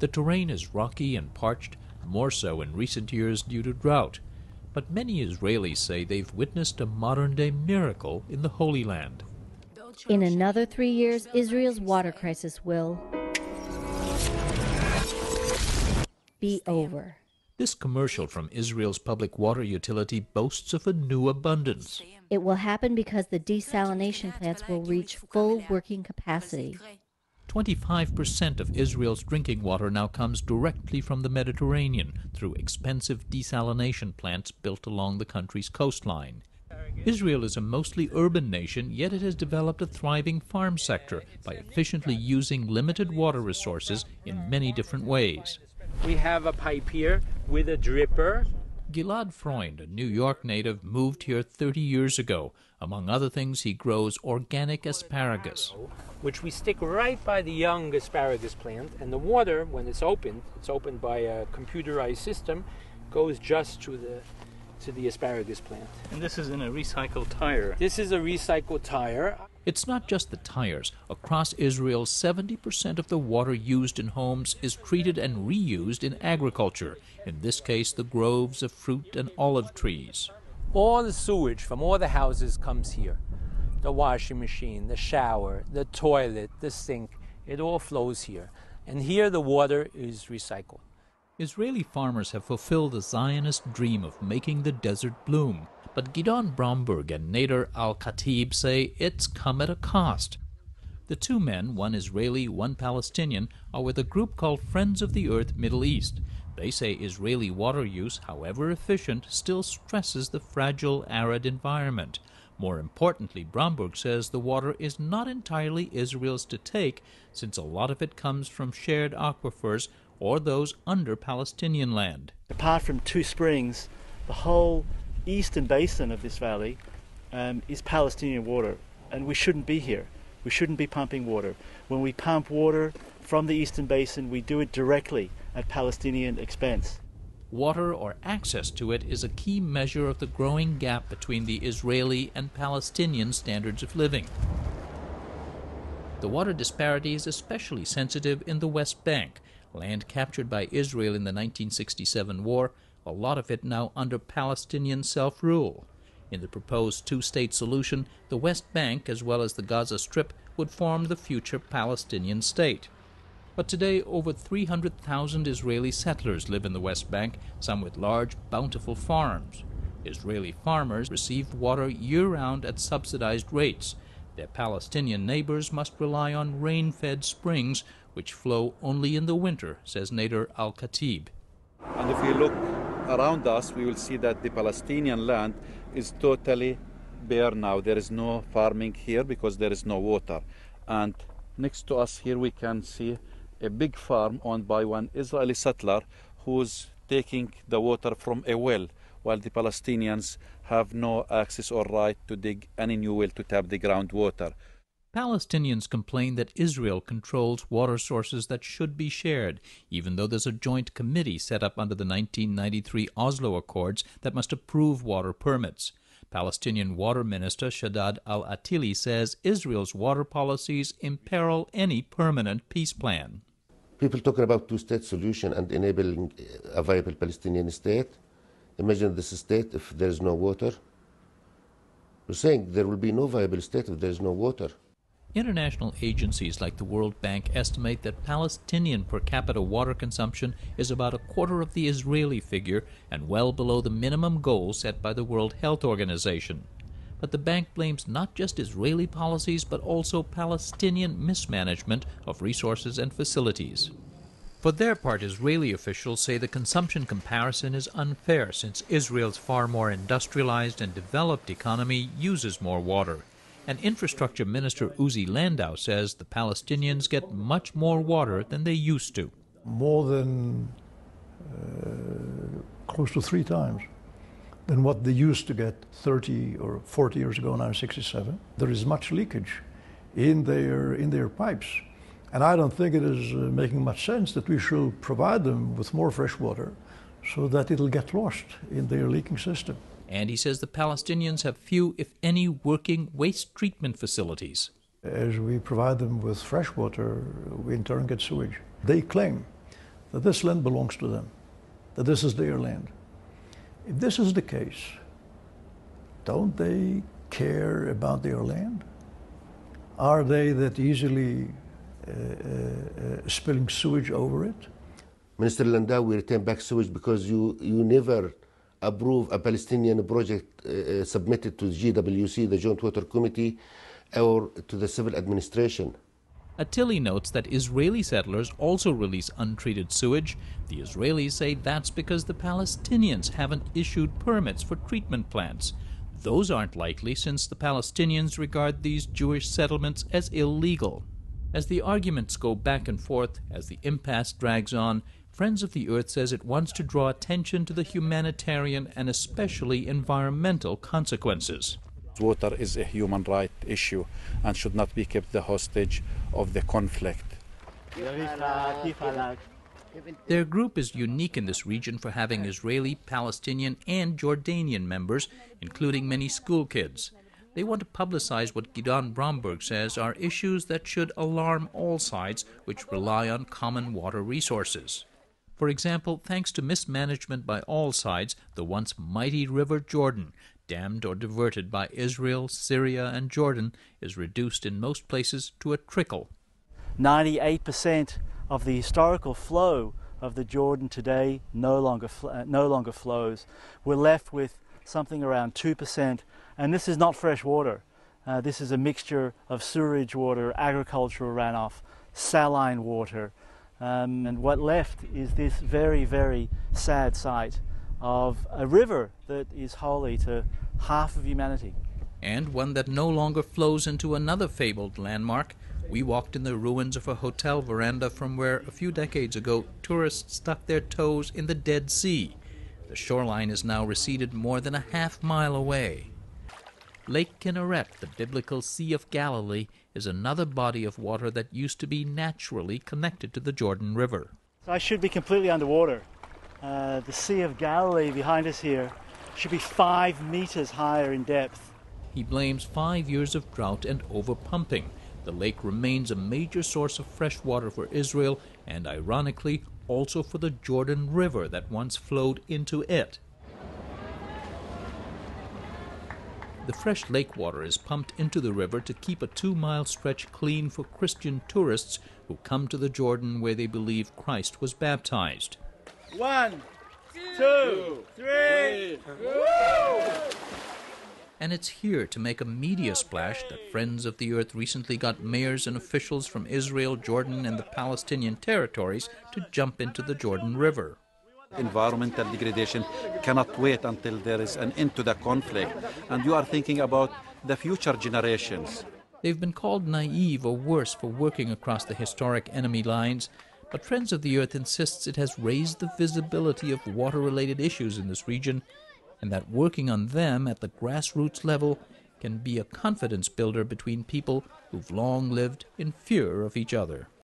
The terrain is rocky and parched, more so in recent years due to drought. But many Israelis say they've witnessed a modern-day miracle in the Holy Land. In another 3 years, Israel's water crisis will be over. This commercial from Israel's public water utility boasts of a new abundance. It will happen because the desalination plants will reach full working capacity. 25% of Israel's drinking water now comes directly from the Mediterranean through expensive desalination plants built along the country's coastline. Israel is a mostly urban nation, yet it has developed a thriving farm sector by efficiently using limited water resources in many different ways. We have a pipe here with a dripper. Gilad Freund, a New York native, moved here 30 years ago. Among other things, he grows organic asparagus, which we stick right by the young asparagus plant, and the water, when it's opened by a computerized system, goes just to the asparagus plant. And this is in a recycled tire. This is a recycled tire. It's not just the tires. Across Israel, 70% of the water used in homes is treated and reused in agriculture, in this case the groves of fruit and olive trees. All the sewage from all the houses comes here. The washing machine, the shower, the toilet, the sink, it all flows here. And here the water is recycled. Israeli farmers have fulfilled the Zionist dream of making the desert bloom. But Gidon Bromberg and Nader Al-Khatib say it's come at a cost. The two men, one Israeli, one Palestinian, are with a group called Friends of the Earth Middle East. They say Israeli water use, however efficient, still stresses the fragile, arid environment. More importantly, Bromberg says the water is not entirely Israel's to take, since a lot of it comes from shared aquifers or those under Palestinian land. Apart from two springs, the whole eastern basin of this valley is Palestinian water, and we shouldn't be here. We shouldn't be pumping water. When we pump water from the eastern basin, we do it directly at Palestinian expense. Water or access to it is a key measure of the growing gap between the Israeli and Palestinian standards of living. The water disparity is especially sensitive in the West Bank, land captured by Israel in the 1967 war, a lot of it now under Palestinian self-rule. In the proposed two-state solution, the West Bank, as well as the Gaza Strip, would form the future Palestinian state. But today, over 300,000 Israeli settlers live in the West Bank, some with large, bountiful farms. Israeli farmers receive water year-round at subsidized rates. Their Palestinian neighbors must rely on rain-fed springs, which flow only in the winter, says Nader Al-Khatib. And if we look around us, we will see that the Palestinian land is totally bare now. There is no farming here because there is no water. And next to us here we can see a big farm owned by one Israeli settler who's taking the water from a well, while the Palestinians have no access or right to dig any new well to tap the groundwater. Palestinians complain that Israel controls water sources that should be shared, even though there's a joint committee set up under the 1993 Oslo Accords that must approve water permits. Palestinian Water Minister Shaddad Al-Attili says Israel's water policies imperil any permanent peace plan. People talking about two-state solution and enabling a viable Palestinian state. Imagine this state if there is no water. We're saying there will be no viable state if there is no water. International agencies like the World Bank estimate that Palestinian per capita water consumption is about a quarter of the Israeli figure and well below the minimum goal set by the World Health Organization. But the bank blames not just Israeli policies but also Palestinian mismanagement of resources and facilities. For their part, Israeli officials say the consumption comparison is unfair since Israel's far more industrialized and developed economy uses more water. And Infrastructure Minister Uzi Landau says the Palestinians get much more water than they used to. More than close to 3 times than what they used to get 30 or 40 years ago, now 67. There is much leakage in their pipes. And I don't think it is making much sense that we should provide them with more fresh water so that it'll get lost in their leaking system. And he says the Palestinians have few, if any, working waste treatment facilities. As we provide them with fresh water, we in turn get sewage. They claim that this land belongs to them, that this is their land. If this is the case, don't they care about their land? Are they that easily spilling sewage over it? Minister Landau, we return back sewage because you never approve a Palestinian project submitted to the GWC, the Joint Water Committee, or to the civil administration. Attili notes that Israeli settlers also release untreated sewage. The Israelis say that's because the Palestinians haven't issued permits for treatment plants. Those aren't likely since the Palestinians regard these Jewish settlements as illegal. As the arguments go back and forth, as the impasse drags on, Friends of the Earth says it wants to draw attention to the humanitarian and especially environmental consequences. Water is a human right issue and should not be kept the hostage of the conflict. Their group is unique in this region for having Israeli, Palestinian, and Jordanian members, including many school kids. They want to publicize what Gidon Bromberg says are issues that should alarm all sides which rely on common water resources. For example, thanks to mismanagement by all sides, the once mighty River Jordan, dammed or diverted by Israel, Syria, and Jordan, is reduced in most places to a trickle. 98% of the historical flow of the Jordan today no longer flows. We're left with something around 2%, and this is not fresh water. This is a mixture of sewage water, agricultural runoff, saline water, and what left is this very, very sad sight of a river that is holy to half of humanity. And one that no longer flows into another fabled landmark. We walked in the ruins of a hotel veranda from where, a few decades ago, tourists stuck their toes in the Dead Sea. The shoreline is now receded more than a half-mile away. Lake Kinneret, the biblical Sea of Galilee, is another body of water that used to be naturally connected to the Jordan River. So I should be completely underwater. The Sea of Galilee behind us here should be 5 meters higher in depth. He blames 5 years of drought and overpumping. The lake remains a major source of fresh water for Israel and, ironically, also for the Jordan River that once flowed into it. The fresh lake water is pumped into the river to keep a 2-mile stretch clean for Christian tourists who come to the Jordan where they believe Christ was baptized. 1, 2, 3. And it's here to make a media splash that Friends of the Earth recently got mayors and officials from Israel, Jordan, and the Palestinian territories to jump into the Jordan River. Environmental degradation cannot wait until there is an end to the conflict, and you are thinking about the future generations. They've been called naive or worse for working across the historic enemy lines, but Friends of the Earth insists it has raised the visibility of water-related issues in this region, and that working on them at the grassroots level can be a confidence builder between people who've long lived in fear of each other.